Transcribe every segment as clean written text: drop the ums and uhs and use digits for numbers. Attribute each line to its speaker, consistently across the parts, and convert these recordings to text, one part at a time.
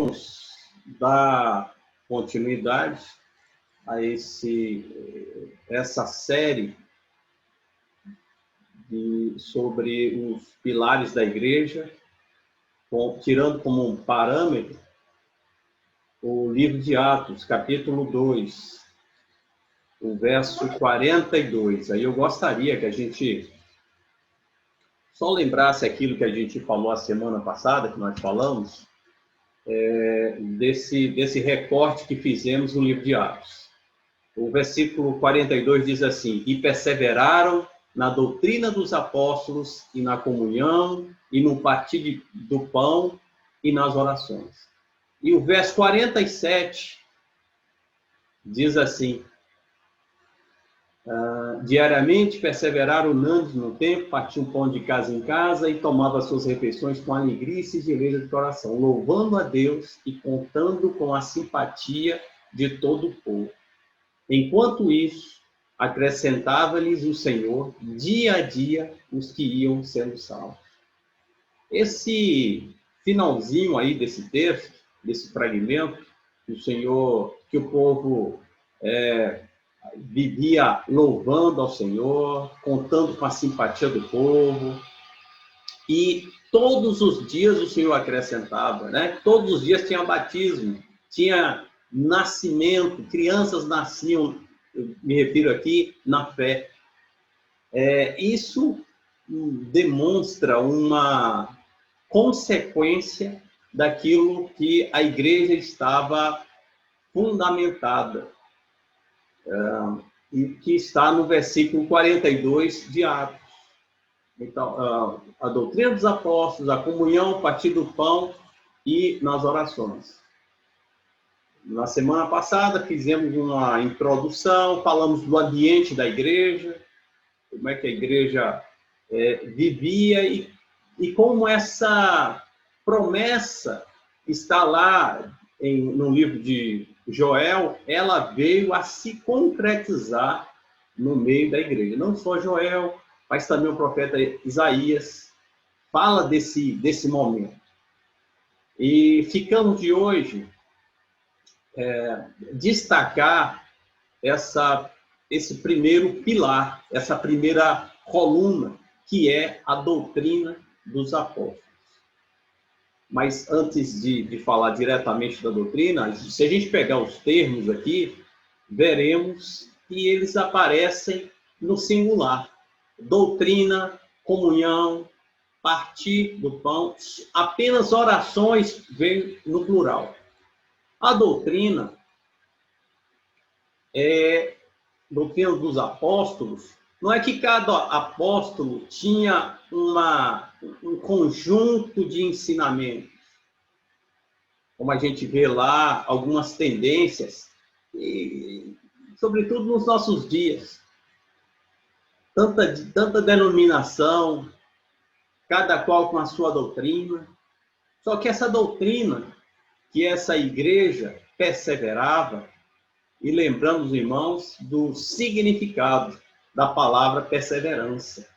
Speaker 1: vamos dar continuidade a essa série sobre os pilares da igreja, tirando como um parâmetro o livro de Atos, capítulo 2, o verso 42. Aí eu gostaria que a gente só lembrasse aquilo que a gente falou a semana passada, que nós falamos, desse recorte que fizemos no livro de Atos. O versículo 42 diz assim: e perseveraram na doutrina dos apóstolos e na comunhão e no partir do pão e nas orações. E o verso 47 diz assim: diariamente perseveraram unânimes no templo, partiam pão de casa em casa e tomavam suas refeições com alegria e singeleza de coração, louvando a Deus e contando com a simpatia de todo o povo. Enquanto isso, acrescentava-lhes o Senhor, dia a dia, os que iam sendo salvos. Esse finalzinho aí desse texto, desse fragmento, que o povo vivia louvando ao Senhor, contando com a simpatia do povo, e todos os dias o Senhor acrescentava, né? Todos os dias tinha batismo, tinha nascimento, crianças nasciam, eu me refiro aqui, na fé. Isso demonstra uma consequência daquilo que a igreja estava fundamentada, e que está no versículo 42 de Atos. Então, a doutrina dos apóstolos, a comunhão, o partir do pão e nas orações. Na semana passada fizemos uma introdução, falamos do ambiente da igreja, como é que a igreja vivia e como essa promessa está lá no livro de Joel, ela veio a se concretizar no meio da igreja. Não só Joel, mas também o profeta Isaías fala desse momento. E ficamos de hoje destacar esse primeiro pilar, essa primeira coluna, que é a doutrina dos apóstolos. Mas antes de falar diretamente da doutrina, se a gente pegar os termos aqui, veremos que eles aparecem no singular. Doutrina, comunhão, partir do pão, apenas orações vêm no plural. A doutrina doutrina dos apóstolos, não é que cada apóstolo tinha um conjunto de ensinamentos, como a gente vê lá, algumas tendências, e, sobretudo nos nossos dias. Tanta denominação, cada qual com a sua doutrina. Só que essa doutrina, que essa igreja perseverava, e lembrando os irmãos do significado da palavra perseverança.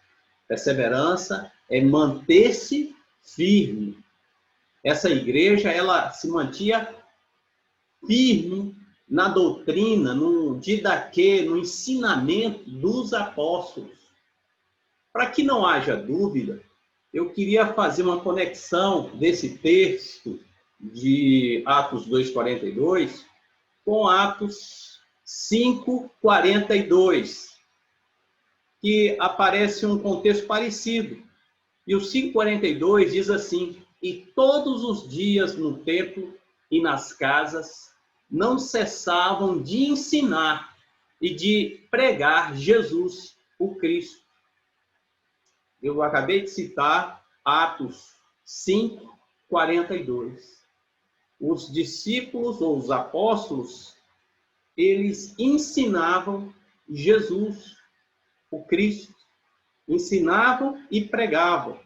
Speaker 1: Perseverança é manter-se firme. Essa igreja, ela se mantinha firme na doutrina, no didaquê, no ensinamento dos apóstolos. Para que não haja dúvida, eu queria fazer uma conexão desse texto de Atos 2:42 com Atos 5:42, que aparece um contexto parecido. E o 5:42 diz assim: e todos os dias no templo e nas casas não cessavam de ensinar e de pregar Jesus, o Cristo. Eu acabei de citar Atos 5:42. Os discípulos ou os apóstolos, eles ensinavam Jesus, o Cristo. Ensinavam e pregavam.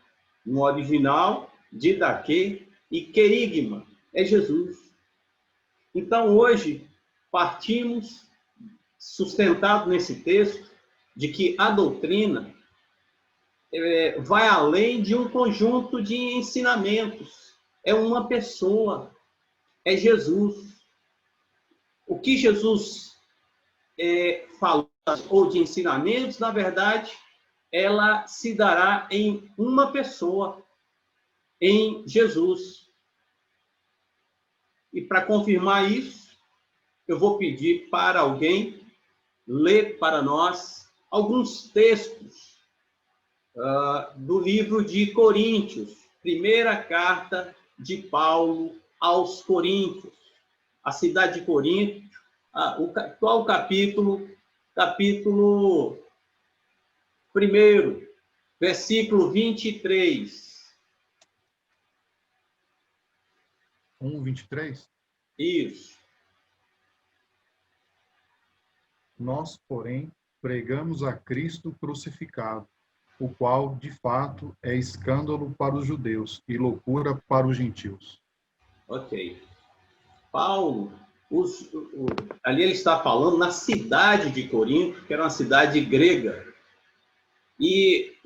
Speaker 1: No original, didaquê e querigma, é Jesus. Então, hoje, partimos, sustentado nesse texto, de que a doutrina vai além de um conjunto de ensinamentos. É uma pessoa. é Jesus. O que Jesus falou, ou de ensinamentos, na verdade, ela se dará em uma pessoa, em Jesus. E para confirmar isso, eu vou pedir para alguém ler para nós alguns textos do livro de Coríntios, primeira carta de Paulo aos Coríntios, a cidade de Corinto, qual o capítulo? Capítulo 1, versículo 23.
Speaker 2: 1:23?
Speaker 1: Isso.
Speaker 2: Nós, porém, pregamos a Cristo crucificado, o qual, de fato, é escândalo para os judeus e loucura para os gentios.
Speaker 1: Ok. Paulo, ali ele está falando na cidade de Corinto, que era uma cidade grega. E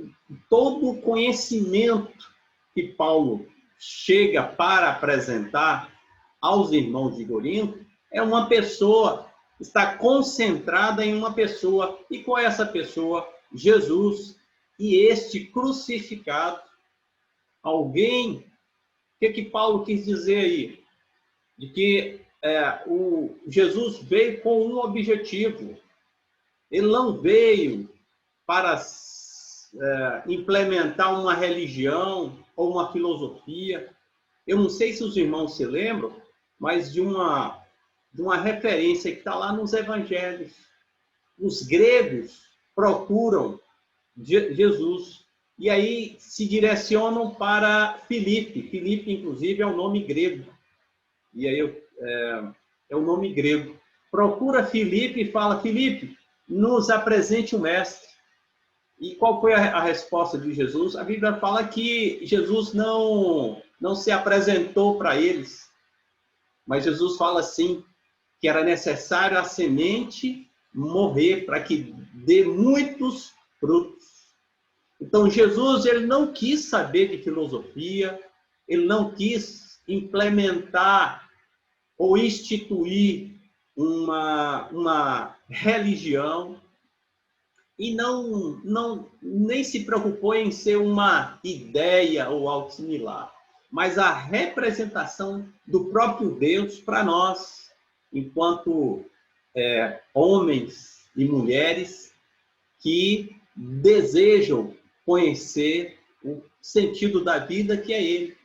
Speaker 1: todo o conhecimento que Paulo chega para apresentar aos irmãos de Corinto é uma pessoa, está concentrada em uma pessoa. E qual é essa pessoa? Jesus. E este crucificado. Alguém, o que Paulo quis dizer aí? De que o Jesus veio com um objetivo. Ele não veio para implementar uma religião ou uma filosofia. Eu não sei se os irmãos se lembram, mas de uma referência que está lá nos evangelhos. Os gregos procuram Jesus e aí se direcionam para Filipe. Filipe, inclusive, é um nome grego. E aí é o nome grego. Procura Filipe e fala: Filipe, nos apresente o mestre. E qual foi a resposta de Jesus? A Bíblia fala que Jesus não se apresentou para eles, mas Jesus fala assim, que era necessário a semente morrer para que dê muitos frutos. Então Jesus, ele não quis saber de filosofia, ele não quis implementar ou instituir uma religião, e nem se preocupou em ser uma ideia ou algo similar, mas a representação do próprio Deus para nós, enquanto homens e mulheres que desejam conhecer o sentido da vida, que é Ele.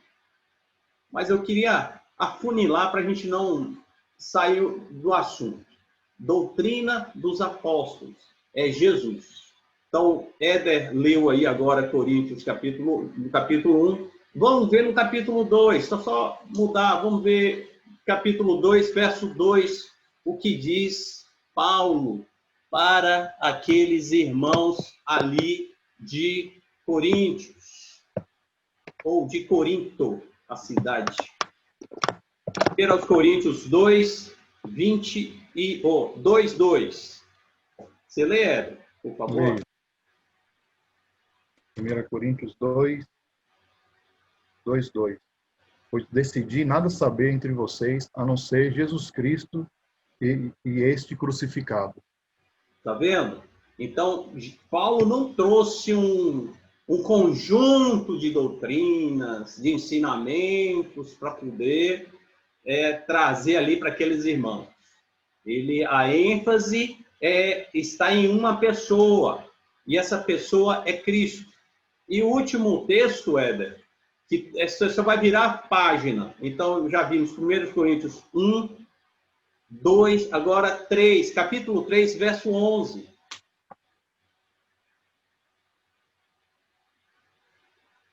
Speaker 1: Mas eu queria afunilar para a gente não sair do assunto. Doutrina dos apóstolos é Jesus. Então, Éder leu aí agora Coríntios, no capítulo 1. Vamos ver no capítulo 2. Só mudar, vamos ver capítulo 2, verso 2, o que diz Paulo para aqueles irmãos ali de Coríntios, ou de Corinto, a cidade. 1 Coríntios 2, 2, 2. Você lê, Éder, por favor?
Speaker 2: Leio. 1 Coríntios 2, 2. Pois decidi nada saber entre vocês, a não ser Jesus Cristo e este crucificado.
Speaker 1: Tá vendo? Então, Paulo não trouxe um conjunto de doutrinas, de ensinamentos para poder trazer ali para aqueles irmãos. A ênfase está em uma pessoa, e essa pessoa é Cristo. E o último texto, Éder, que só vai virar a página. Então, já vimos 1 Coríntios 1, 2, agora 3, capítulo 3, verso 11.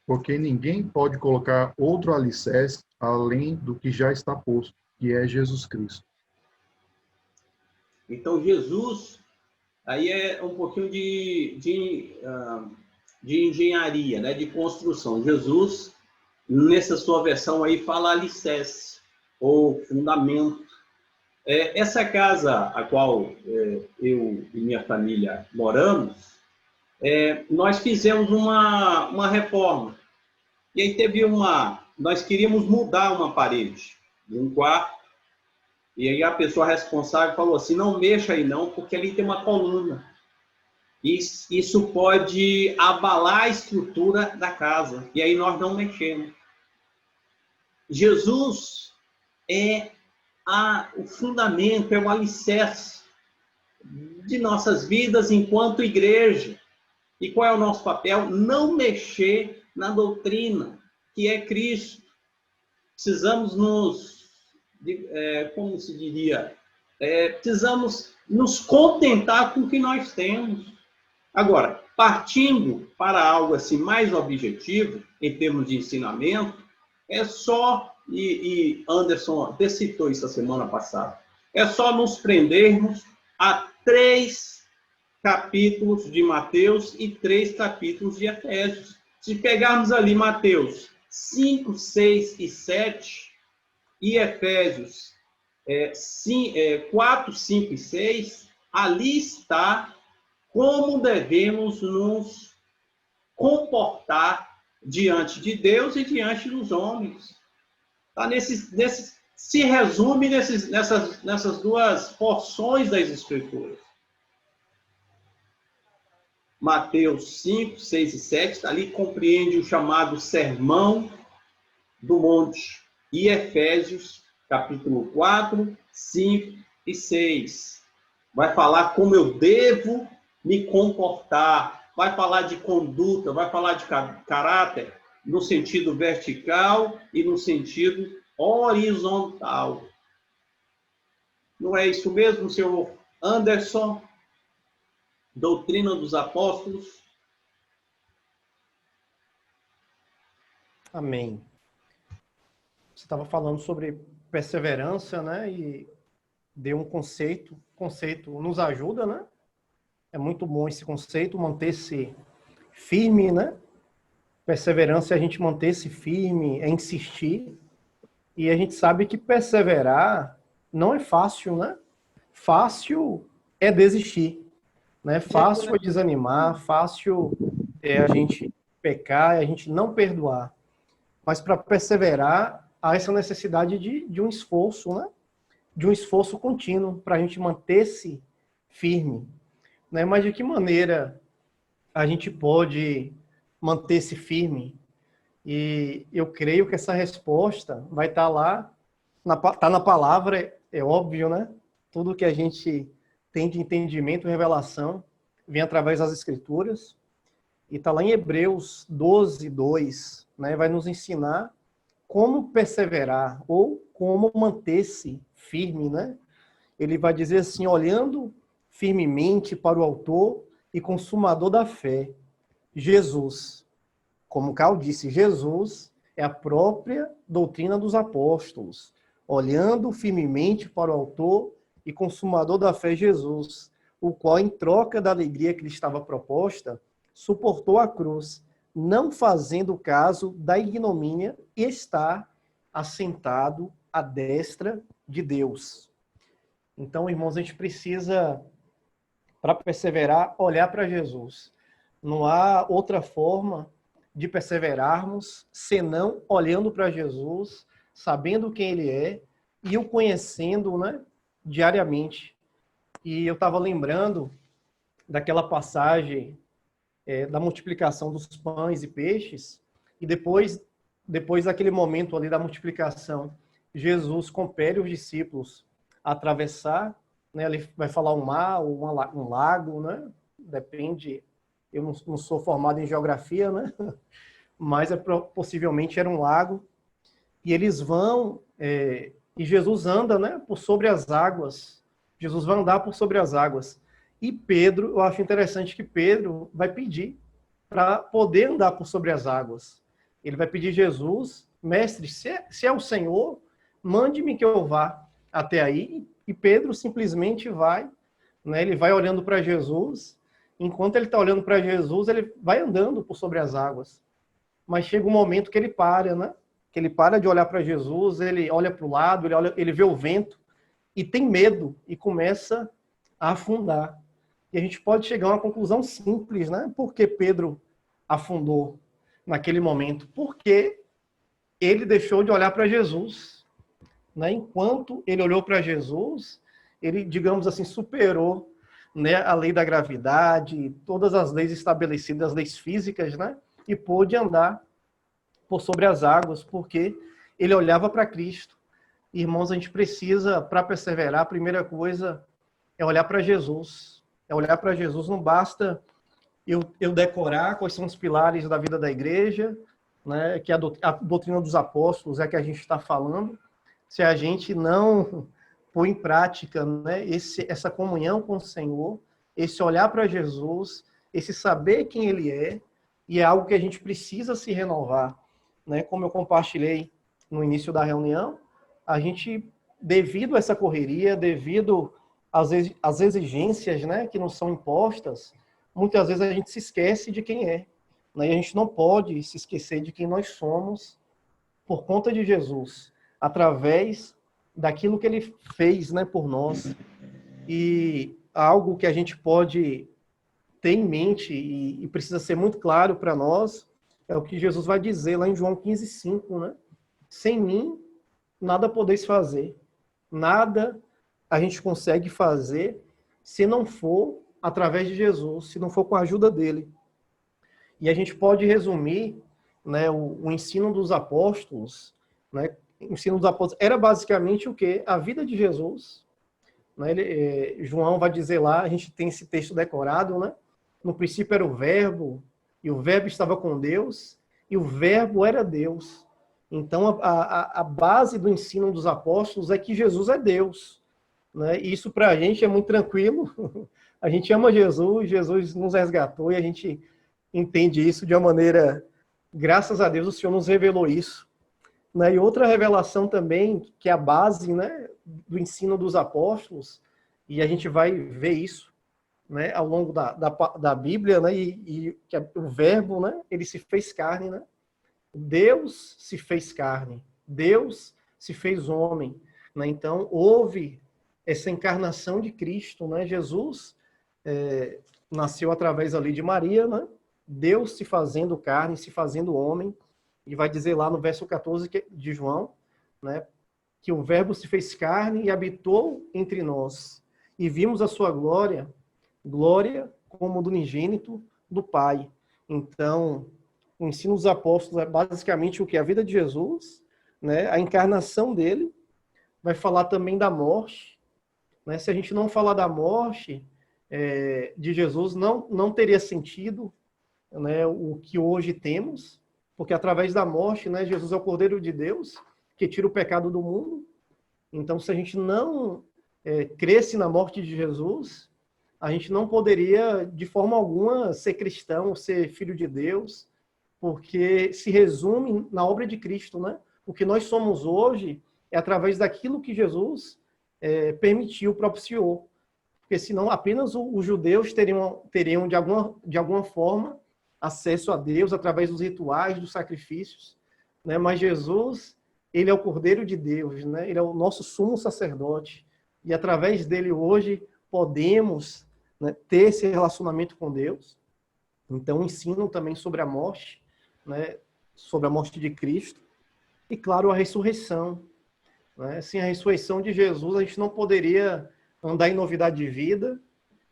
Speaker 2: Porque ninguém pode colocar outro alicerce além do que já está posto, que é Jesus Cristo.
Speaker 1: Então, Jesus, aí é um pouquinho de engenharia, né, de construção. Jesus, nessa sua versão aí, fala alicerce, ou fundamento. Essa casa a qual eu e minha família moramos, nós fizemos uma reforma. E aí nós queríamos mudar uma parede. de um quarto, e aí a pessoa responsável falou assim, não mexa aí não, porque ali tem uma coluna. Isso pode abalar a estrutura da casa, e aí nós não mexemos. Jesus é o fundamento, é o alicerce de nossas vidas enquanto igreja. E qual é o nosso papel? Não mexer na doutrina, que é Cristo. Precisamos como se diria, precisamos nos contentar com o que nós temos. Agora, partindo para algo assim mais objetivo, em termos de ensinamento, é só, e Anderson até citou isso a semana passada, é só nos prendermos a 3 capítulos de Mateus e 3 capítulos de Efésios. Se pegarmos ali Mateus 5, 6 e 7 e Efésios 4, 5 e 6, ali está como devemos nos comportar diante de Deus e diante dos homens. Tá? Se resume nessas 2 porções das Escrituras. Mateus 5, 6 e 7, ali compreende o chamado Sermão do Monte. E Efésios, capítulo 4, 5 e 6. Vai falar como eu devo me comportar, vai falar de conduta, vai falar de caráter, no sentido vertical e no sentido horizontal. Não é isso mesmo, senhor Anderson? Doutrina dos Apóstolos.
Speaker 3: Amém. Você estava falando sobre perseverança, né? E deu um conceito. O conceito nos ajuda, né? É muito bom esse conceito, manter-se firme, né? Perseverança é a gente manter-se firme, é insistir. E a gente sabe que perseverar não é fácil, né? Fácil é desistir, né? Fácil é desanimar, fácil é a gente pecar, é a gente não perdoar. Mas para perseverar, há essa necessidade de um esforço, né? De um esforço contínuo para a gente manter-se firme. Né? Mas de que maneira a gente pode manter-se firme? E eu creio que essa resposta vai estar lá, está na palavra, é óbvio, né? Tudo que a gente tem de entendimento e revelação vem através das Escrituras. E está lá em Hebreus 12, 2, né? Vai nos ensinar como perseverar ou como manter-se firme, né? Ele vai dizer assim, olhando firmemente para o autor e consumador da fé, Jesus. Como Carl disse, Jesus é a própria doutrina dos apóstolos. Olhando firmemente para o autor e consumador da fé, Jesus, o qual, em troca da alegria que lhe estava proposta, suportou a cruz, não fazendo caso da ignomínia, e está assentado à destra de Deus. Então, irmãos, a gente precisa, para perseverar, olhar para Jesus. Não há outra forma de perseverarmos senão olhando para Jesus, sabendo quem Ele é e o conhecendo, né, diariamente. E eu estava lembrando daquela passagem da multiplicação dos pães e peixes, e depois daquele momento ali da multiplicação, Jesus compele os discípulos a atravessar, né, ele vai falar um mar ou um lago, né, depende, eu não sou formado em geografia, né, mas possivelmente era um lago, e eles vão, e Jesus anda, né, por sobre as águas, Jesus vai andar por sobre as águas, e Pedro, eu acho interessante que Pedro vai pedir para poder andar por sobre as águas. Ele vai pedir a Jesus, mestre, se é o Senhor, mande-me que eu vá até aí. E Pedro simplesmente vai, né? Ele vai olhando para Jesus. Enquanto ele está olhando para Jesus, ele vai andando por sobre as águas. Mas chega um momento que ele para, né? Que ele para de olhar para Jesus, ele olha para o lado, ele vê o vento e tem medo e começa a afundar. E a gente pode chegar a uma conclusão simples, né? Por que Pedro afundou naquele momento? Porque ele deixou de olhar para Jesus. né? Enquanto ele olhou para Jesus, ele, digamos assim, superou, né, a lei da gravidade, todas as leis estabelecidas, as leis físicas, né? E pôde andar por sobre as águas, porque ele olhava para Cristo. Irmãos, a gente precisa, para perseverar, a primeira coisa é olhar para Jesus. É olhar para Jesus, não basta eu decorar quais são os pilares da vida da igreja, né, que a doutrina dos apóstolos é que a gente está falando, se a gente não pôr em prática, né, essa comunhão com o Senhor, esse olhar para Jesus, esse saber quem Ele é, e é algo que a gente precisa se renovar, né? Como eu compartilhei no início da reunião, a gente, devido a essa correria, devido às exigências, né, que nos são impostas, muitas vezes a gente se esquece de quem é, né? E a gente não pode se esquecer de quem nós somos por conta de Jesus, através daquilo que Ele fez, né, por nós. E algo que a gente pode ter em mente e precisa ser muito claro para nós é o que Jesus vai dizer lá em João 15:5, né? Sem mim, nada podeis fazer. Nada a gente consegue fazer se não for através de Jesus, se não for com a ajuda dele. E a gente pode resumir, né, o ensino dos apóstolos, né? O ensino dos apóstolos era basicamente o quê? A vida de Jesus. Né? João vai dizer lá, a gente tem esse texto decorado, né? No princípio era o verbo, e o verbo estava com Deus, e o verbo era Deus. Então, a base do ensino dos apóstolos é que Jesus é Deus. Né? E isso para a gente é muito tranquilo. A gente ama Jesus, Jesus nos resgatou, e a gente entende isso de uma maneira, graças a Deus, o Senhor nos revelou isso. Né? E outra revelação também, que é a base, né, do ensino dos apóstolos, e a gente vai ver isso, né, ao longo da Bíblia, né, e que o verbo, né, ele se fez carne, né? Deus se fez carne, Deus se fez homem, né? Então houve essa encarnação de Cristo, né? Jesus nasceu através ali de Maria, né? Deus se fazendo carne, se fazendo homem, e vai dizer lá no verso 14 de João, né, que o verbo se fez carne e habitou entre nós, e vimos a sua glória, glória como do unigênito do Pai. Então, o ensino dos apóstolos é basicamente o que? A vida de Jesus, né, a encarnação dele, vai falar também da morte. Né? Se a gente não falar da morte de Jesus, não teria sentido, né, o que hoje temos, porque através da morte, né, Jesus é o Cordeiro de Deus, que tira o pecado do mundo. Então, se a gente não cresce na morte de Jesus, a gente não poderia, de forma alguma, ser cristão, ser filho de Deus, porque se resume na obra de Cristo, né? O que nós somos hoje é através daquilo que Jesus permitiu, propiciou. Porque senão apenas os judeus teriam de alguma forma, acesso a Deus através dos rituais, dos sacrifícios, né? Mas Jesus, ele é o Cordeiro de Deus, né? Ele é o nosso sumo sacerdote, e através dele hoje podemos, né, ter esse relacionamento com Deus. Então, ensino também sobre a morte, né? Sobre a morte de Cristo, e claro, a ressurreição, né? Sem a ressurreição de Jesus, a gente não poderia andar em novidade de vida,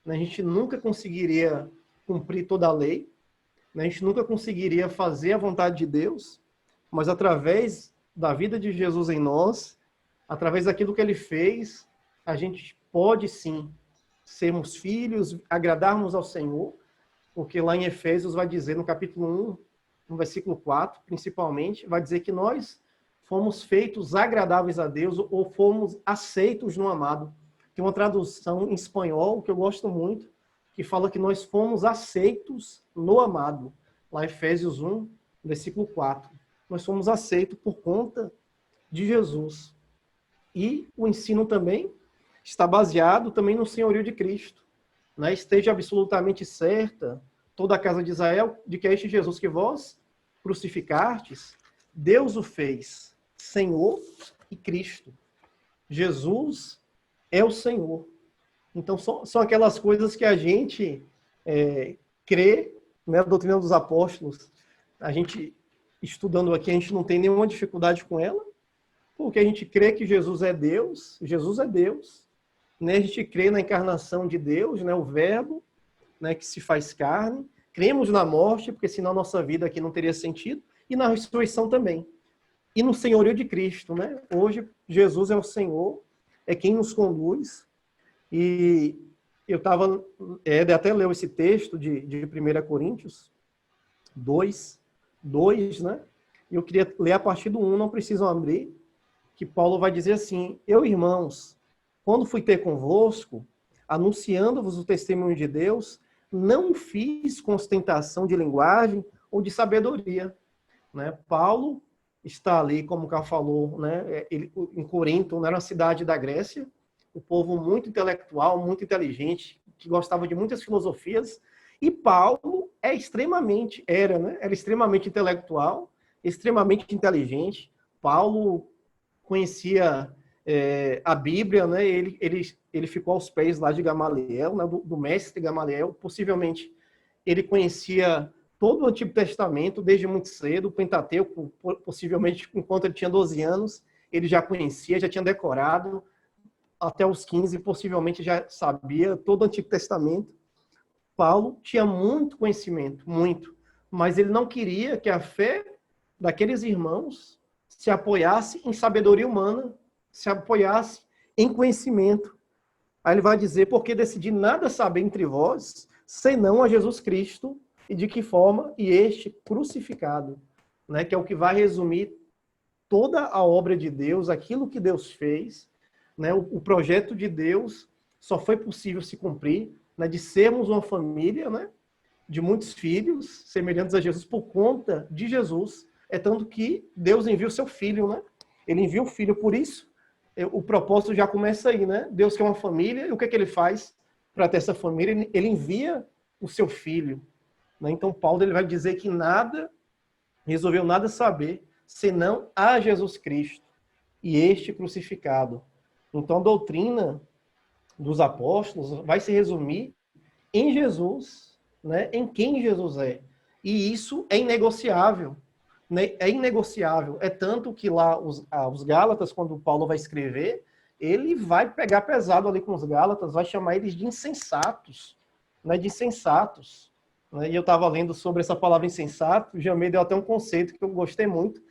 Speaker 3: né? A gente nunca conseguiria cumprir toda a lei, a gente nunca conseguiria fazer a vontade de Deus, mas através da vida de Jesus em nós, através daquilo que ele fez, a gente pode sim sermos filhos, agradarmos ao Senhor, porque lá em Efésios vai dizer, no capítulo 1, no versículo 4, principalmente, vai dizer que nós fomos feitos agradáveis a Deus ou fomos aceitos no amado. Tem uma tradução em espanhol que eu gosto muito, que fala que nós fomos aceitos no amado. Lá em Efésios 1, versículo 4. Nós fomos aceitos por conta de Jesus. E o ensino também está baseado também no senhorio de Cristo. Né? Esteja absolutamente certa toda a casa de Israel de que este Jesus que vós crucificastes, Deus o fez Senhor e Cristo. Jesus é o Senhor. Então, são aquelas coisas que a gente crê, né, a doutrina dos apóstolos, a gente, estudando aqui, a gente não tem nenhuma dificuldade com ela, Porque a gente crê que Jesus é Deus, né? A gente crê na encarnação de Deus, né? O Verbo, né? Que se faz carne. Cremos na morte, porque senão a nossa vida aqui não teria sentido, e na ressurreição também. E no senhorio de Cristo, né? Hoje, Jesus é o Senhor, é quem nos conduz. E eu estava, até leu esse texto de 1 Coríntios 2, né? E eu queria ler a partir do 1, não precisam abrir, que Paulo vai dizer assim: eu, irmãos, quando fui ter convosco, anunciando-vos o testemunho de Deus, não fiz com ostentação de linguagem ou de sabedoria. Né? Paulo está ali, como o Carl falou, né? Em Corinto, era uma cidade da Grécia, um povo muito intelectual, muito inteligente, que gostava de muitas filosofias, e Paulo era extremamente intelectual, extremamente inteligente. Paulo conhecia a Bíblia, né? Ele ficou aos pés lá de Gamaliel, né? do mestre Gamaliel. Possivelmente ele conhecia todo o Antigo Testamento desde muito cedo, o Pentateuco, possivelmente enquanto ele tinha 12 anos, ele já conhecia, já tinha decorado, até os 15, possivelmente já sabia todo o Antigo Testamento. Paulo tinha muito conhecimento, muito, mas ele não queria que a fé daqueles irmãos se apoiasse em sabedoria humana, se apoiasse em conhecimento. Aí ele vai dizer: porque decidi nada saber entre vós, senão a Jesus Cristo, e de que forma, e este crucificado, né? Que é o que vai resumir toda a obra de Deus, aquilo que Deus fez, né? O projeto de Deus só foi possível se cumprir, né? De sermos uma família, né? De muitos filhos, semelhantes a Jesus, por conta de Jesus. É tanto que Deus envia o seu filho, né? Ele envia o filho, por isso o propósito já começa aí, né? Deus quer uma família, e o que é que ele faz para ter essa família? Ele envia o seu filho. Né? Então, Paulo ele vai dizer que resolveu nada saber, senão a Jesus Cristo e este crucificado. Então, a doutrina dos apóstolos vai se resumir em Jesus, né? Em quem Jesus é. E isso é inegociável. Né? É inegociável. É tanto que lá os Gálatas, quando Paulo vai escrever, ele vai pegar pesado ali com os Gálatas, vai chamar eles de insensatos. Né? De insensatos. Né? E eu estava lendo sobre essa palavra insensato, o Jamei deu até um conceito que eu gostei muito,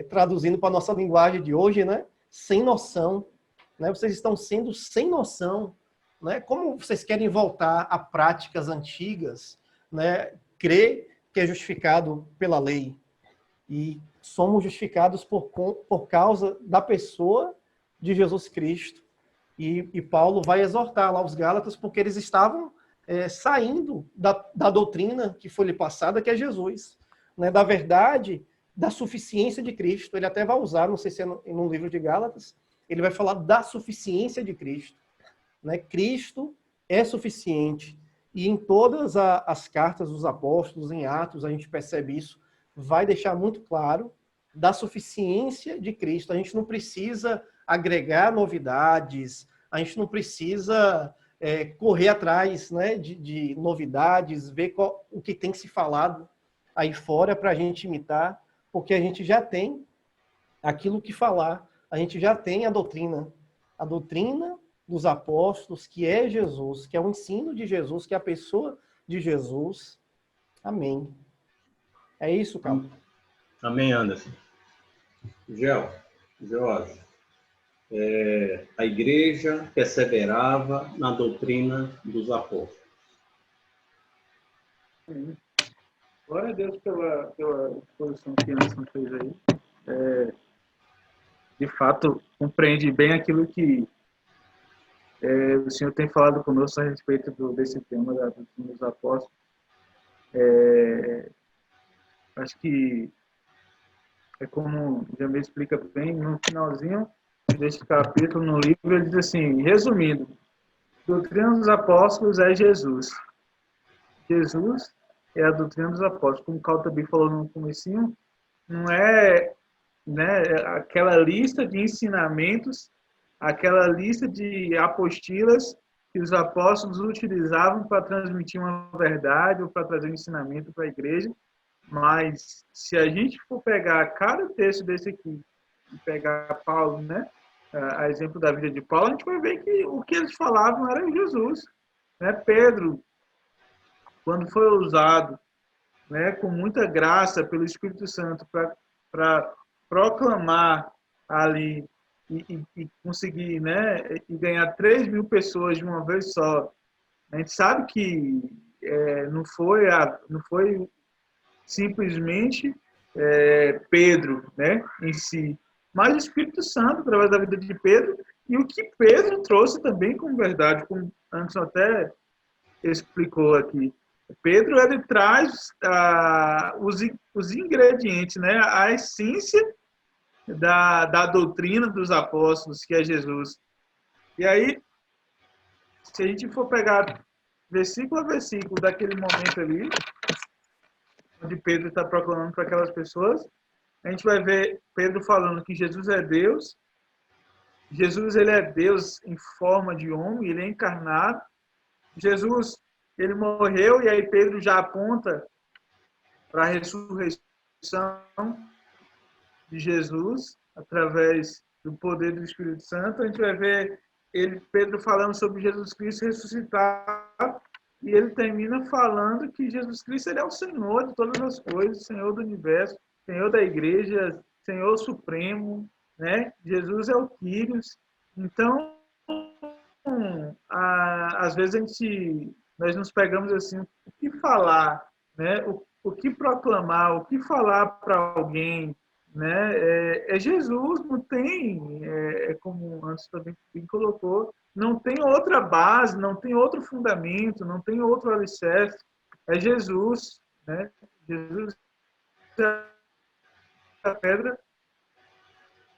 Speaker 3: traduzindo para a nossa linguagem de hoje, né? Sem noção. Né? Vocês estão sendo sem noção. Né? Como vocês querem voltar a práticas antigas, né? Crer que é justificado pela lei. E somos justificados por causa da pessoa de Jesus Cristo. E Paulo vai exortar lá os Gálatas, porque eles estavam saindo da doutrina que foi lhe passada, que é Jesus. Né? Da verdade, da suficiência de Cristo. Ele até vai usar, não sei se é no livro de Gálatas, ele vai falar da suficiência de Cristo. Né? Cristo é suficiente. E em todas as cartas dos apóstolos, em Atos, a gente percebe isso, vai deixar muito claro da suficiência de Cristo. A gente não precisa agregar novidades, a gente não precisa correr atrás, né, de novidades, ver o que tem se falado aí fora para a gente imitar, porque a gente já tem aquilo que falar, a gente já tem a doutrina dos apóstolos, que é Jesus, que é o ensino de Jesus, que é a pessoa de Jesus. Amém. É isso, Carlos.
Speaker 1: Amém, Anderson. Jorge, a igreja perseverava na doutrina dos apóstolos.
Speaker 4: Glória a Deus pela exposição que Anderson fez aí. De fato, compreende bem aquilo que o senhor tem falado conosco a respeito desse tema da doutrina dos apóstolos. Acho que é como o Jamil explica bem, no finalzinho desse capítulo, no livro, ele diz assim, resumindo, doutrina dos apóstolos é Jesus. Jesus é a doutrina dos apóstolos. Como o Carl também falou no comecinho, não é, né, aquela lista de ensinamentos, aquela lista de apostilas que os apóstolos utilizavam para transmitir uma verdade ou para trazer um ensinamento para a igreja. Mas, se a gente for pegar cada texto desse aqui pegar Paulo, né? A exemplo da vida de Paulo, a gente vai ver que o que eles falavam era Jesus, né? Pedro, quando foi usado, né, com muita graça pelo Espírito Santo para proclamar ali e conseguir, né, e ganhar 3.000 pessoas de uma vez só. A gente sabe que não foi simplesmente Pedro, né, em si, mas o Espírito Santo através da vida de Pedro e o que Pedro trouxe também como verdade, como Anderson até explicou aqui. Pedro ele traz os ingredientes, né, a essência da doutrina dos apóstolos, que é Jesus. E aí, se a gente for pegar versículo a versículo daquele momento ali, onde Pedro está proclamando para aquelas pessoas, a gente vai ver Pedro falando que Jesus é Deus. Jesus ele é Deus em forma de homem, ele é encarnado. Jesus ele morreu e aí Pedro já aponta para a ressurreição de Jesus através do poder do Espírito Santo. A gente vai ver Pedro falando sobre Jesus Cristo ressuscitado e ele termina falando que Jesus Cristo ele é o Senhor de todas as coisas, Senhor do universo, Senhor da igreja, Senhor supremo, né? Jesus é o Quírios. Então, às vezes nós nos pegamos assim, o que falar, né? O que proclamar, o que falar para alguém, né? É Jesus, não tem, como antes também colocou, não tem outra base, não tem outro fundamento, não tem outro alicerce, é Jesus, né? Jesus é a pedra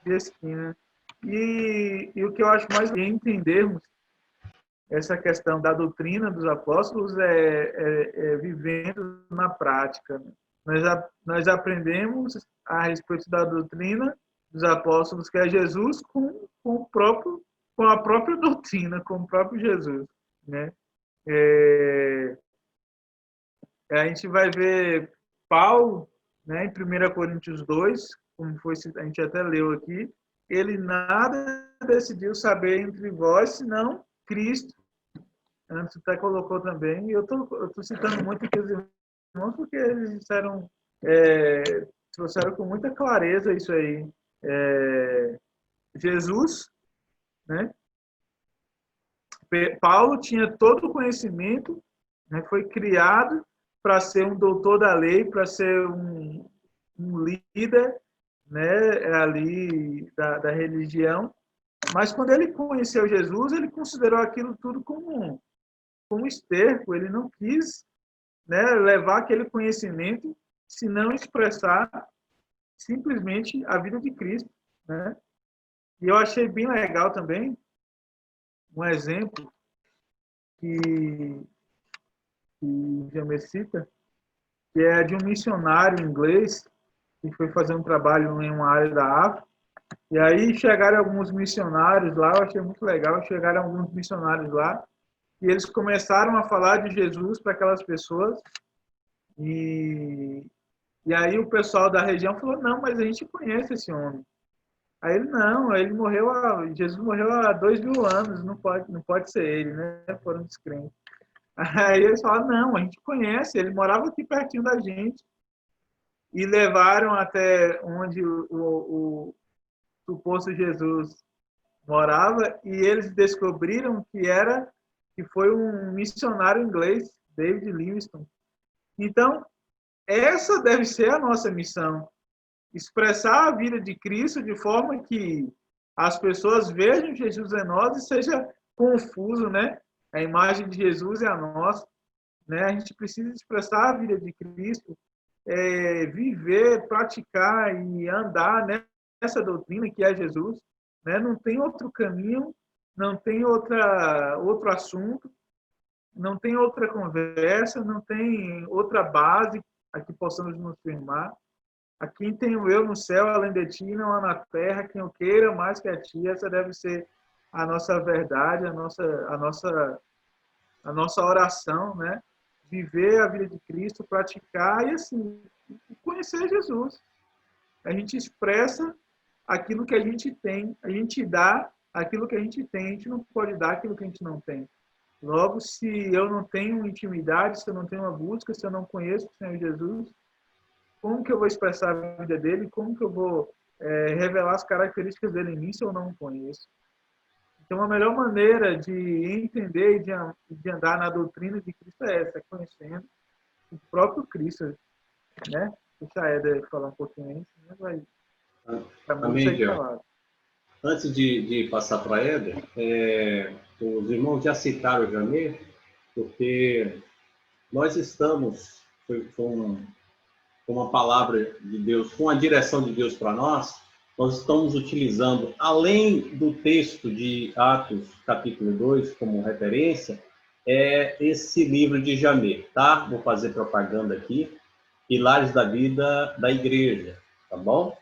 Speaker 4: de esquina. E o que eu acho mais é entendermos essa questão da doutrina dos apóstolos vivendo na prática. Nós aprendemos a respeito da doutrina dos apóstolos, que é Jesus, com a própria doutrina, com o próprio Jesus, né? A gente vai ver Paulo, né, em 1 Coríntios 2, como a gente até leu aqui, ele nada decidiu saber entre vós, senão Cristo. Antes até colocou também, e eu tô citando muito aqui os irmãos, porque eles trouxeram com muita clareza isso aí. Jesus, né? Paulo tinha todo o conhecimento, né? Foi criado para ser um doutor da lei, para ser um líder, né? Ali da religião. Mas quando ele conheceu Jesus, ele considerou aquilo tudo como esterco. Ele não quis, né, levar aquele conhecimento, se não expressar simplesmente a vida de Cristo, né? E eu achei bem legal também um exemplo que Jamê cita, que é de um missionário inglês que foi fazer um trabalho em uma área da África. E aí chegaram alguns missionários lá, eu achei muito legal, chegaram alguns missionários lá, e eles começaram a falar de Jesus para aquelas pessoas, e aí o pessoal da região falou, não, mas a gente conhece esse homem. Aí ele, não, Jesus morreu há 2.000 anos, não pode ser ele, né? Foram descrentes. Aí eles falaram, não, a gente conhece, ele morava aqui pertinho da gente. E levaram até onde o suposto Jesus morava, e eles descobriram que foi um missionário inglês, David Livingstone. Então, essa deve ser a nossa missão, expressar a vida de Cristo de forma que as pessoas vejam Jesus em nós e seja confuso, né? A imagem de Jesus é a nossa, né? A gente precisa expressar a vida de Cristo, viver, praticar e andar nessa doutrina que é Jesus, né? Não tem outro caminho, não tem outro assunto, não tem outra conversa, não tem outra base a que possamos nos firmar. A quem tenho eu no céu, além de ti, não há na terra quem eu queira mais que a ti. Essa deve ser a nossa verdade, a nossa oração, né? Viver a vida de Cristo, praticar e assim conhecer Jesus. A gente expressa aquilo que a gente tem, a gente dá aquilo que a gente tem, a gente não pode dar aquilo que a gente não tem. Logo, se eu não tenho intimidade, se eu não tenho uma busca, se eu não conheço o Senhor Jesus, como que eu vou expressar a vida dele? Como que eu vou revelar as características dele em mim se eu não o conheço? Então, a melhor maneira de entender e de andar na doutrina de Cristo é essa, conhecendo o próprio Cristo, né? Deixa a Éder falar um pouquinho aí, senão vai muito
Speaker 1: Amém,
Speaker 4: sair
Speaker 1: Jean.
Speaker 4: falado.
Speaker 1: Antes de passar para a Éder, os irmãos já citaram o Jamê, porque nós estamos, com uma palavra de Deus, com a direção de Deus para nós estamos utilizando, além do texto de Atos, capítulo 2, como referência, esse livro de Jamê, tá? Vou fazer propaganda aqui, Pilares da Vida da Igreja, tá bom?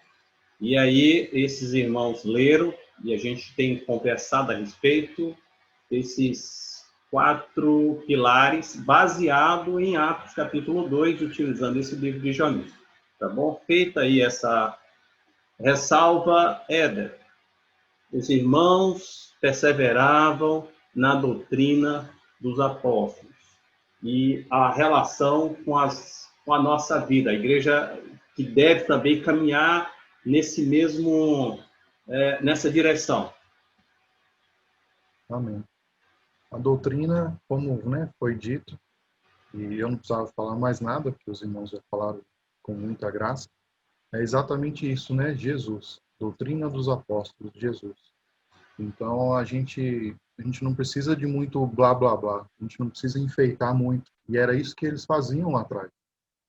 Speaker 1: E aí, esses irmãos leram, e a gente tem conversado a respeito desses 4 pilares, baseado em Atos, capítulo 2, utilizando esse livro de Jamê, tá bom? Feita aí essa ressalva, Éder, os irmãos perseveravam na doutrina dos apóstolos e a relação com a nossa vida, a igreja que deve também caminhar nessa direção.
Speaker 2: Amém. A doutrina, como, né, foi dito, e eu não precisava falar mais nada, porque os irmãos já falaram com muita graça, é exatamente isso, né? Jesus, doutrina dos apóstolos, Jesus. Então a gente não precisa de muito blá blá blá, a gente não precisa enfeitar muito. E era isso que eles faziam lá atrás.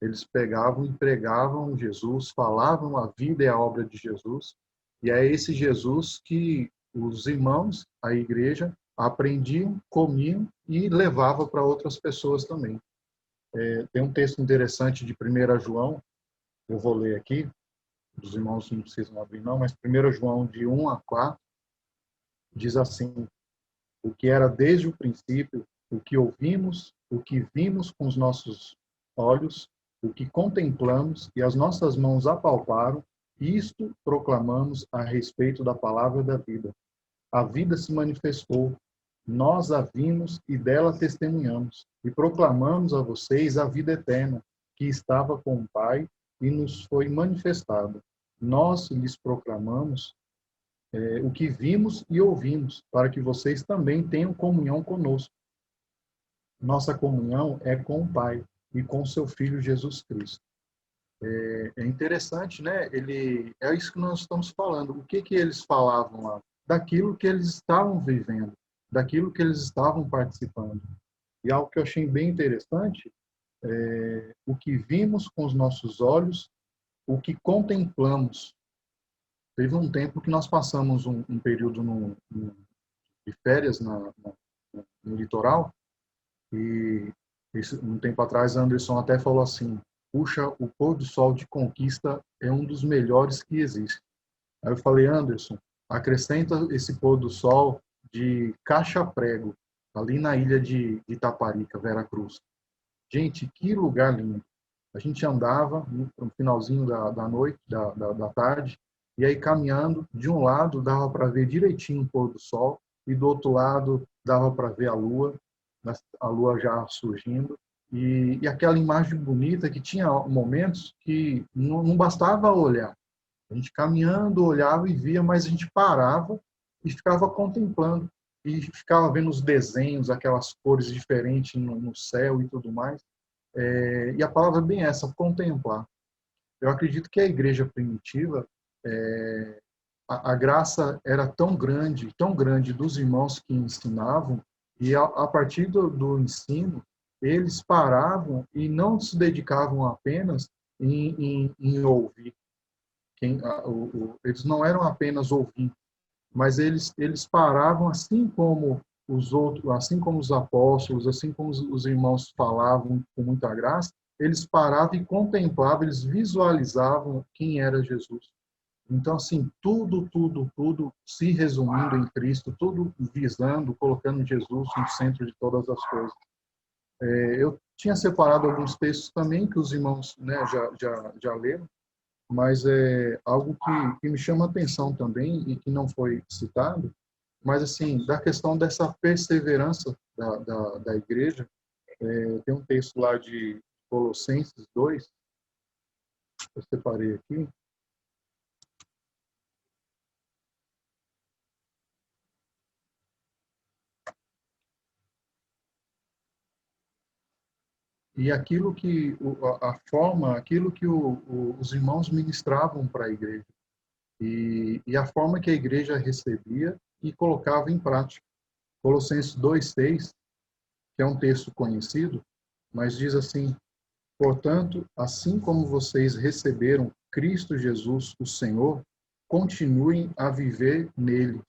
Speaker 2: Eles pegavam e pregavam Jesus, falavam a vida e a obra de Jesus, e é esse Jesus que os irmãos, a igreja, aprendiam, comiam e levavam para outras pessoas também. Tem um texto interessante de 1 João, eu vou ler aqui, os irmãos não precisam abrir não, mas 1 João de 1 a 4 diz assim: o que era desde o princípio, o que ouvimos, o que vimos com os nossos olhos, o que contemplamos e as nossas mãos apalparam, isto proclamamos a respeito da palavra da vida. A vida se manifestou, nós a vimos e dela testemunhamos, e proclamamos a vocês a vida eterna, que estava com o Pai e nos foi manifestada. Nós lhes proclamamos o que vimos e ouvimos, para que vocês também tenham comunhão conosco. Nossa comunhão é com o Pai e com seu Filho Jesus Cristo. É interessante, né? É isso que nós estamos falando. O que eles falavam lá? Daquilo que eles estavam vivendo, daquilo que eles estavam participando. E algo que eu achei bem interessante é o que vimos com os nossos olhos, o que contemplamos. Teve um tempo que nós passamos um período de férias no litoral, e um tempo atrás Anderson até falou assim: puxa, o pôr do sol de Conquista é um dos melhores que existe. Aí eu falei: Anderson, acrescenta esse pôr do sol de Caixa Prego, ali na ilha de Itaparica, Veracruz. Gente, que lugar lindo. A gente andava no finalzinho da noite, da tarde, e aí caminhando, de um lado dava para ver direitinho o pôr do sol, e do outro lado dava para ver a lua já surgindo, e aquela imagem bonita que tinha momentos que não bastava olhar. A gente caminhando, olhava e via, mas a gente parava e ficava contemplando, e ficava vendo os desenhos, aquelas cores diferentes no céu e tudo mais. E a palavra é bem essa, contemplar. Eu acredito que a igreja primitiva, a graça era tão grande dos irmãos que ensinavam, e a partir do ensino, eles paravam e não se dedicavam apenas em ouvir. Eles não eram apenas ouvir, mas eles paravam, assim como os outros, assim como os apóstolos, assim como os irmãos falavam com muita graça, eles paravam e contemplavam, eles visualizavam quem era Jesus. Então, assim, tudo se resumindo em Cristo, tudo visando, colocando Jesus no centro de todas as coisas. Eu tinha separado alguns textos também que os irmãos, né, já leram, mas é algo que me chama a atenção também e que não foi citado, mas assim, da questão dessa perseverança da igreja. Tem um texto lá de Colossenses 2, eu separei aqui. E aquilo que, a forma, aquilo que os irmãos ministravam para a igreja. E a forma que a igreja recebia e colocava em prática. Colossenses 2:6, que é um texto conhecido, mas diz assim: portanto, assim como vocês receberam Cristo Jesus, o Senhor, continuem a viver nele.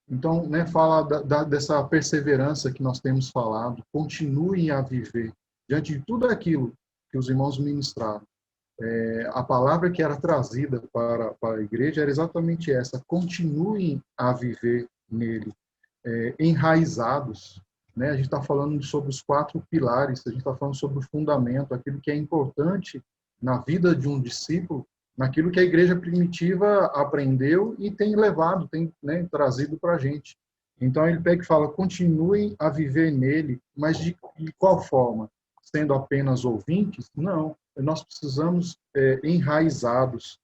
Speaker 2: Então, né, fala dessa perseverança que nós temos falado, continuem a viver diante de tudo aquilo que os irmãos ministraram. A palavra que era trazida para a igreja era exatamente essa: continuem a viver nele, enraizados. Né? A gente está falando sobre os 4 pilares, a gente está falando sobre o fundamento, aquilo que é importante na vida de um discípulo, naquilo que a igreja primitiva aprendeu e tem levado, tem, né, trazido para a gente. Então ele pega e fala: continuem a viver nele, mas de qual forma? Sendo apenas ouvintes? Não, nós precisamos enraizados,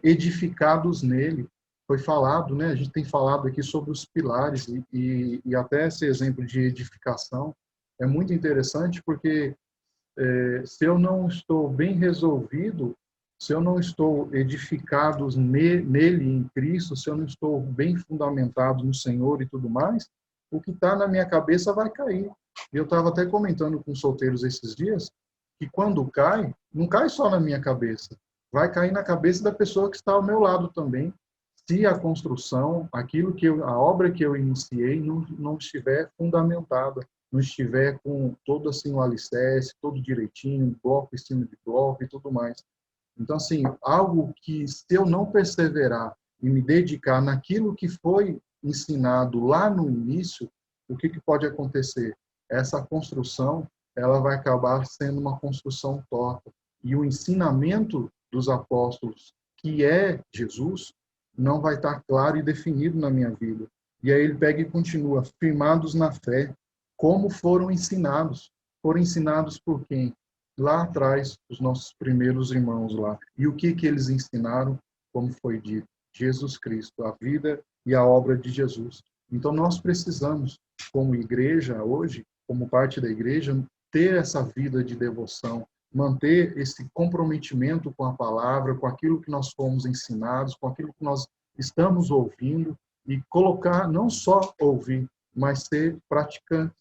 Speaker 2: edificados nele. Foi falado, né? A gente tem falado aqui sobre os pilares e até esse exemplo de edificação é muito interessante, porque se eu não estou bem resolvido, se eu não estou edificado nele, em Cristo, se eu não estou bem fundamentado no Senhor e tudo mais, o que está na minha cabeça vai cair. Eu estava até comentando com solteiros esses dias que quando cai, não cai só na minha cabeça, vai cair na cabeça da pessoa que está ao meu lado também, se a construção, a obra que eu iniciei não estiver fundamentada, não estiver com todo assim o alicerce, todo direitinho, bloco em cima de bloco e tudo mais. Então, assim, algo que, se eu não perseverar e me dedicar naquilo que foi ensinado lá no início, o que pode acontecer? Essa construção, ela vai acabar sendo uma construção torta. E o ensinamento dos apóstolos, que é Jesus, não vai estar claro e definido na minha vida. E aí ele pega e continua: firmados na fé, como foram ensinados. Foram ensinados por quem? Lá atrás, os nossos primeiros irmãos lá. E o que eles ensinaram? Como foi dito, Jesus Cristo, a vida e a obra de Jesus. Então nós precisamos, como igreja hoje, como parte da igreja, ter essa vida de devoção, manter esse comprometimento com a palavra, com aquilo que nós fomos ensinados, com aquilo que nós estamos ouvindo, e colocar, não só ouvir, mas ser praticante.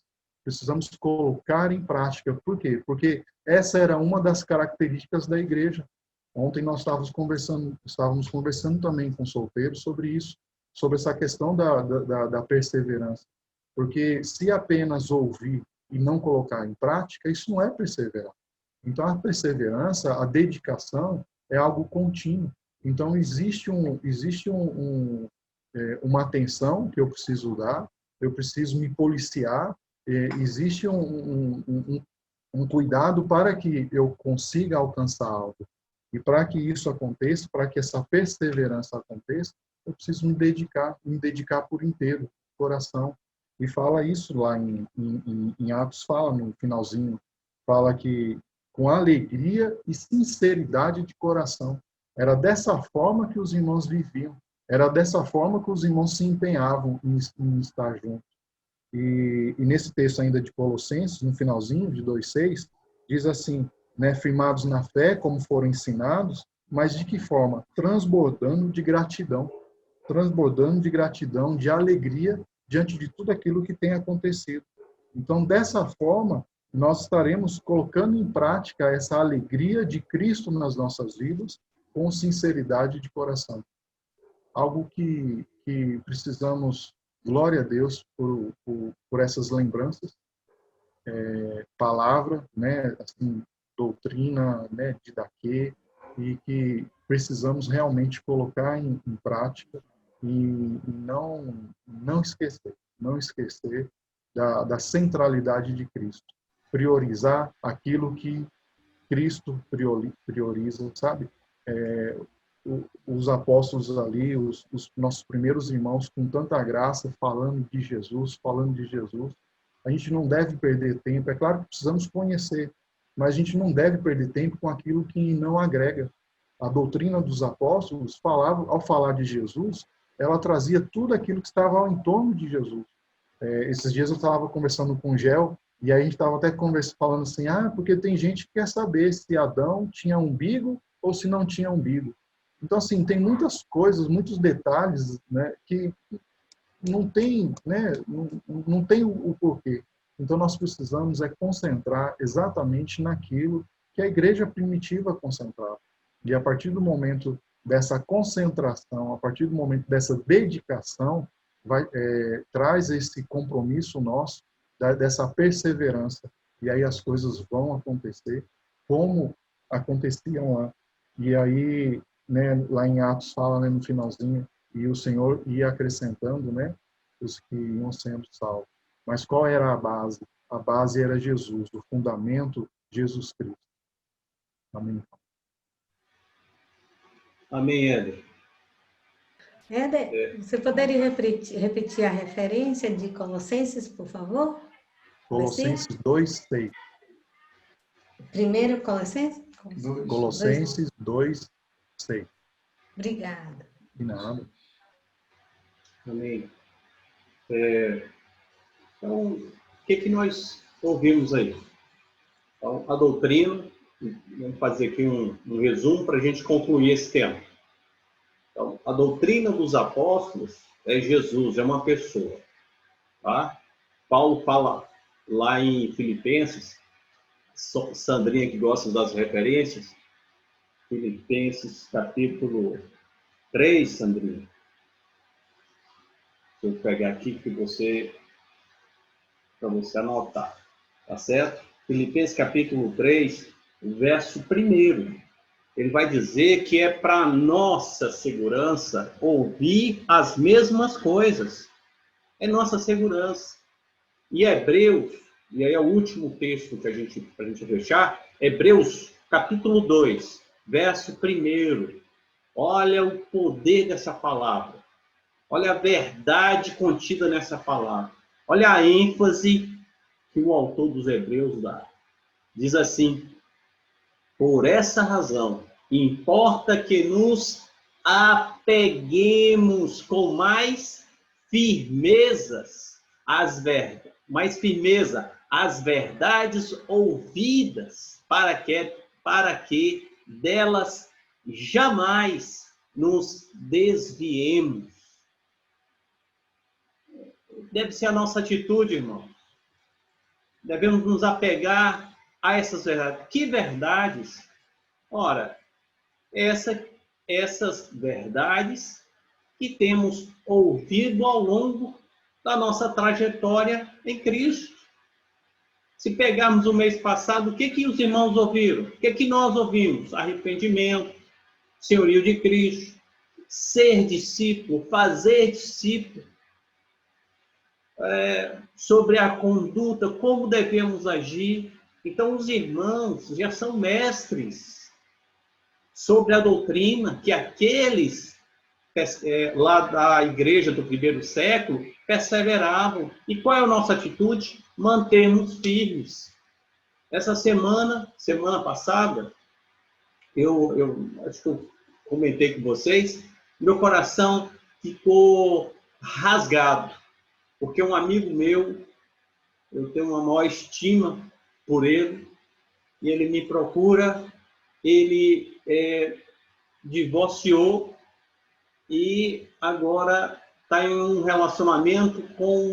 Speaker 2: Precisamos colocar em prática. Por quê? Porque essa era uma das características da igreja. Ontem nós estávamos conversando também com solteiros sobre isso, sobre essa questão da perseverança. Porque se apenas ouvir e não colocar em prática, isso não é perseverar. Então, a perseverança, a dedicação, é algo contínuo. Então, existe uma atenção que eu preciso dar, eu preciso me policiar, existe um cuidado para que eu consiga alcançar algo. E para que isso aconteça, para que essa perseverança aconteça, eu preciso me dedicar por inteiro, coração. E fala isso lá em Atos, fala no finalzinho, fala que com alegria e sinceridade de coração. Era dessa forma que os irmãos viviam. Era dessa forma que os irmãos se empenhavam em estar juntos. E nesse texto ainda de Colossenses, no finalzinho de 2:6, diz assim, né, firmados na fé, como foram ensinados, mas de que forma? Transbordando de gratidão, de alegria diante de tudo aquilo que tem acontecido. Então, dessa forma, nós estaremos colocando em prática essa alegria de Cristo nas nossas vidas, com sinceridade de coração. Algo que precisamos, glória a Deus, por essas lembranças, palavra, né, assim, doutrina, né, didaquê, e que precisamos realmente colocar em prática e não esquecer da centralidade de Cristo. Priorizar aquilo que Cristo prioriza, sabe? os apóstolos ali, os nossos primeiros irmãos, com tanta graça, falando de Jesus, a gente não deve perder tempo. É claro que precisamos conhecer, mas a gente não deve perder tempo com aquilo que não agrega. A doutrina dos apóstolos, ao falar de Jesus, ela trazia tudo aquilo que estava ao entorno de Jesus. Esses dias eu estava conversando com o Gel, e aí a gente estava até falando assim, porque tem gente que quer saber se Adão tinha umbigo ou se não tinha umbigo. Então, assim, tem muitas coisas, muitos detalhes, né, que não tem, né, não tem o porquê. Então, nós precisamos concentrar exatamente naquilo que a igreja primitiva concentrava. E a partir do momento dessa concentração, a partir do momento dessa dedicação, traz esse compromisso nosso, dessa perseverança. E aí as coisas vão acontecer como aconteciam lá. E aí, né, lá em Atos fala, né, no finalzinho, e o Senhor ia acrescentando, né, os que iam sendo salvos. Mas qual era a base? A base era Jesus, o fundamento, Jesus Cristo. Amém.
Speaker 1: Amém, Éder.
Speaker 5: Éder, você poderia repetir a referência de Colossenses, por favor?
Speaker 2: Colossenses 2:6.
Speaker 5: Primeiro Colossenses?
Speaker 2: Colossenses 2:6.
Speaker 5: Obrigada.
Speaker 2: De nada.
Speaker 1: Amém. Então, o que nós ouvimos aí? Então, a doutrina, vamos fazer aqui um resumo para a gente concluir esse tema. Então, a doutrina dos apóstolos é Jesus, é uma pessoa. Tá? Paulo fala lá em Filipenses, Sandrinha que gosta das referências, Filipenses capítulo 3, Sandrinha. Deixa eu pegar aqui para você anotar, tá certo? Filipenses capítulo 3, verso 1. Ele vai dizer que é para nossa segurança ouvir as mesmas coisas. É nossa segurança. E Hebreus, e aí é o último texto que para a gente fechar, Hebreus capítulo 2, verso 1. Olha o poder dessa palavra. Olha a verdade contida nessa palavra. Olha a ênfase que o autor dos Hebreus dá. Diz assim: por essa razão, importa que nos apeguemos com mais firmeza às verdades ouvidas, para que delas jamais nos desviemos. Deve ser a nossa atitude, irmão. Devemos nos apegar a essas verdades. Que verdades? Ora, essas verdades que temos ouvido ao longo da nossa trajetória em Cristo. Se pegarmos o mês passado, o que os irmãos ouviram? O que nós ouvimos? Arrependimento, senhorio de Cristo, ser discípulo, fazer discípulo. Sobre a conduta, como devemos agir. Então, os irmãos já são mestres sobre a doutrina que aqueles lá da igreja do primeiro século perseveravam. E qual é a nossa atitude? Mantermos firmes. Essa semana passada, eu acho que eu comentei com vocês, meu coração ficou rasgado. Porque um amigo meu, eu tenho uma maior estima por ele, e ele me procura, ele divorciou e agora está em um relacionamento com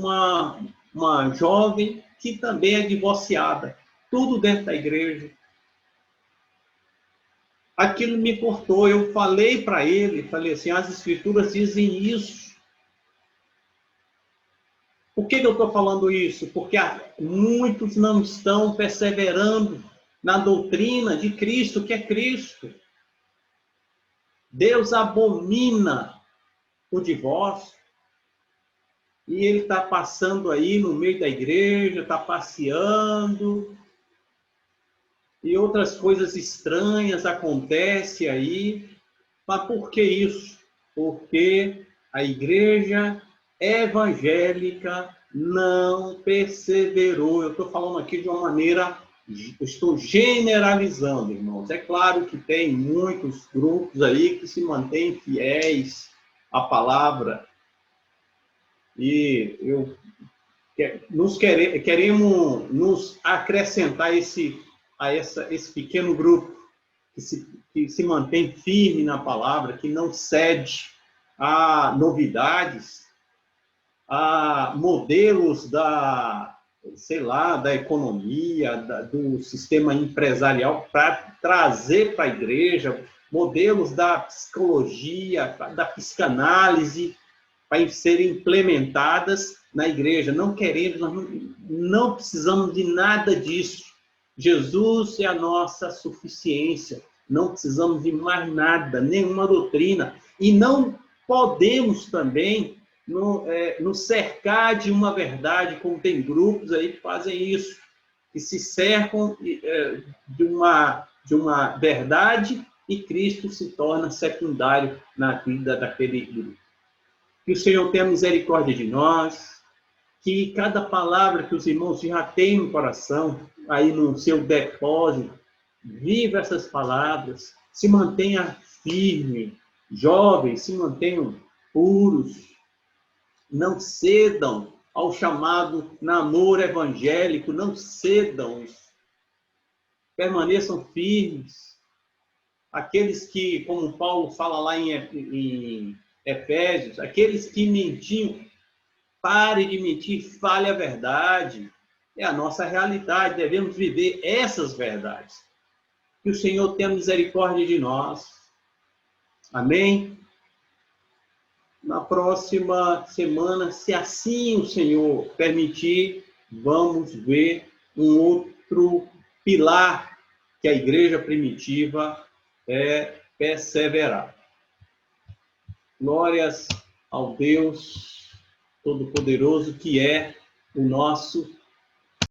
Speaker 1: uma jovem que também é divorciada. Tudo dentro da igreja. Aquilo me cortou. Eu falei para ele, falei assim, as escrituras dizem isso. Por que eu estou falando isso? Porque muitos não estão perseverando na doutrina de Cristo, que é Cristo. Deus abomina o divórcio. E ele está passando aí no meio da igreja, está passeando. e outras coisas estranhas acontecem aí. Mas por que isso? Porque a igreja evangélica não perseverou. Eu estou falando aqui de uma maneira, eu estou generalizando, irmãos. É claro que tem muitos grupos aí que se mantêm fiéis à palavra. E queremos nos acrescentar esse pequeno grupo que se mantém firme na palavra, que não cede a novidades, a modelos da economia, do sistema empresarial, para trazer para a igreja, modelos da psicologia, da psicanálise, para serem implementadas na igreja. Não queremos, não precisamos de nada disso. Jesus é a nossa suficiência. Não precisamos de mais nada, nenhuma doutrina. E não podemos também nos cercar de uma verdade, como tem grupos aí que fazem isso, que se cercam de uma verdade e Cristo se torna secundário na vida daquele grupo. Que o Senhor tenha misericórdia de nós, que cada palavra que os irmãos já têm no coração, aí no seu depósito, viva essas palavras, se mantenha firme, jovens, se mantenham puros, não cedam ao chamado namoro evangélico, não cedam, permaneçam firmes. Aqueles que, como Paulo fala lá em Efésios, aqueles que mentiam, pare de mentir, fale a verdade. É a nossa realidade, devemos viver essas verdades. Que o Senhor tenha misericórdia de nós. Amém? Na próxima semana, se assim o Senhor permitir, vamos ver um outro pilar que a igreja primitiva é perseverar. Glórias ao Deus Todo-Poderoso, que é o nosso